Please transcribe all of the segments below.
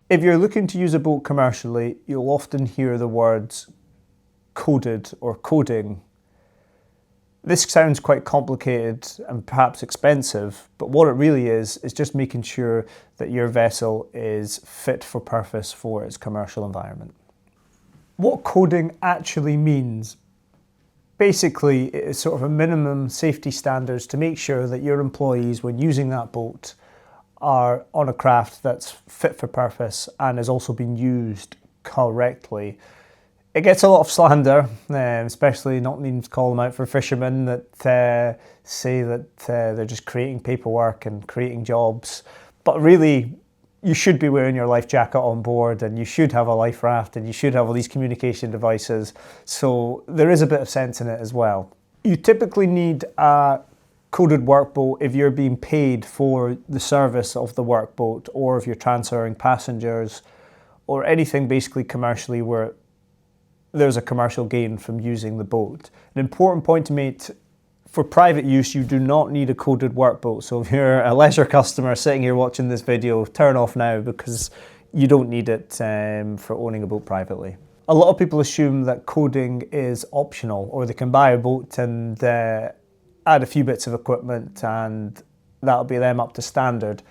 If you're looking to use a boat commercially, you'll often hear the words coded or coding. This sounds quite complicated and perhaps expensive, but what it really is just making sure that your vessel is fit for purpose for its commercial environment. What coding actually means, basically, it is sort of a minimum safety standards to make sure that your employees, when using that boat, are on a craft that's fit for purpose and has also been used correctly. It gets a lot of slander, especially not needing to call them out for fishermen that say that they're just creating paperwork and creating jobs. But really, you should be wearing your life jacket on board, and you should have a life raft, and you should have all these communication devices. So there is a bit of sense in it as well. You typically need a coded workboat if you're being paid for the service of the workboat, or if you're transferring passengers, or anything basically commercially where there's a commercial gain from using the boat. An important point to make: for private use, you do not need a coded workboat. So if you're a leisure customer sitting here watching this video, turn off now, because you don't need it for owning a boat privately. A lot of people assume that coding is optional, or they can buy a boat and add a few bits of equipment and that'll be them up to standard.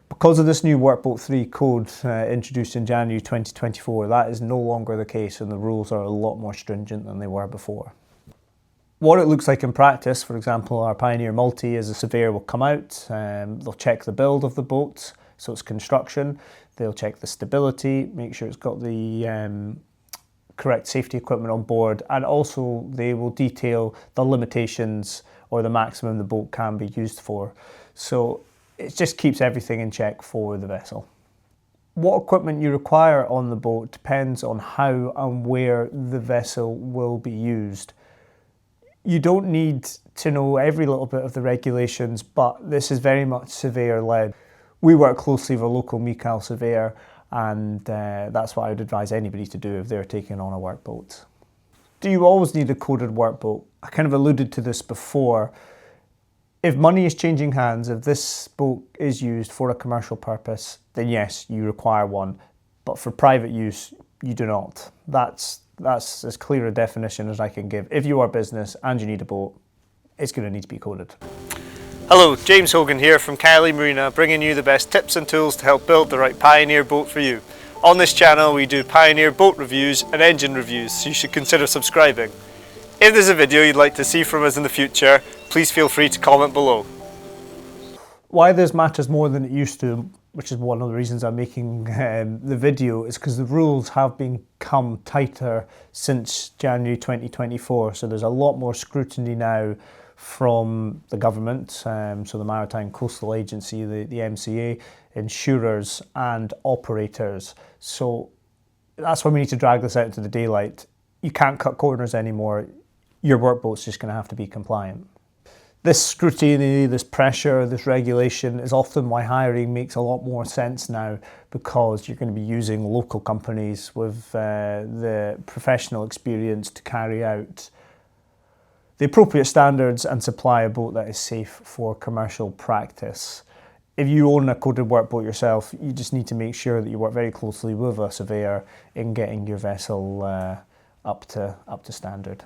Because of this new Workboat 3 code introduced in January 2024, that is no longer the case, and the rules are a lot more stringent than they were before. What it looks like in practice, for example, our Pioneer Multi, is a surveyor will come out, they'll check the build of the boat, so it's construction, they'll check the stability, make sure it's got the correct safety equipment on board, and also they will detail the limitations or the maximum the boat can be used for. So it just keeps everything in check for the vessel. What equipment you require on the boat depends on how and where the vessel will be used. You don't need to know every little bit of the regulations, but this is very much surveyor-led. We work closely with a local MECAL surveyor, and that's what I would advise anybody to do if they're taking on a workboat. Do you always need a coded workboat? I kind of alluded to this before. If money is changing hands, if this boat is used for a commercial purpose, then yes, you require one. But for private use, you do not. That's as clear a definition as I can give. If you are business and you need a boat, it's going to need to be coded. Hello, James Hogan here from Caley Marina, bringing you the best tips and tools to help build the right Pioneer boat for you. On this channel, we do Pioneer boat reviews and engine reviews, so you should consider subscribing. If there's a video you'd like to see from us in the future, please feel free to comment below. Why this matters more than it used to, which is one of the reasons I'm making the video, is because the rules have become tighter since January 2024. So there's a lot more scrutiny now from the government, so the Maritime Coastal Agency, the MCA, insurers and operators. So that's why we need to drag this out into the daylight. You can't cut corners anymore. Your workboat's just going to have to be compliant. This scrutiny, this pressure, this regulation is often why hiring makes a lot more sense now, because you're going to be using local companies with the professional experience to carry out the appropriate standards and supply a boat that is safe for commercial practice. If you own a coded workboat yourself, you just need to make sure that you work very closely with a surveyor in getting your vessel up to standard.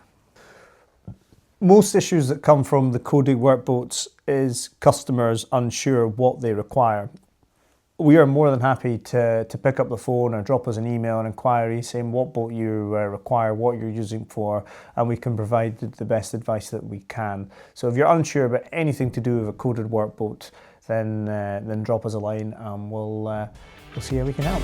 Most issues that come from the coded workboats is customers unsure what they require. We are more than happy to pick up the phone or drop us an email, an inquiry saying what boat you require, what you're using for, and we can provide the best advice that we can. So if you're unsure about anything to do with a coded workboat, then drop us a line and we'll see how we can help.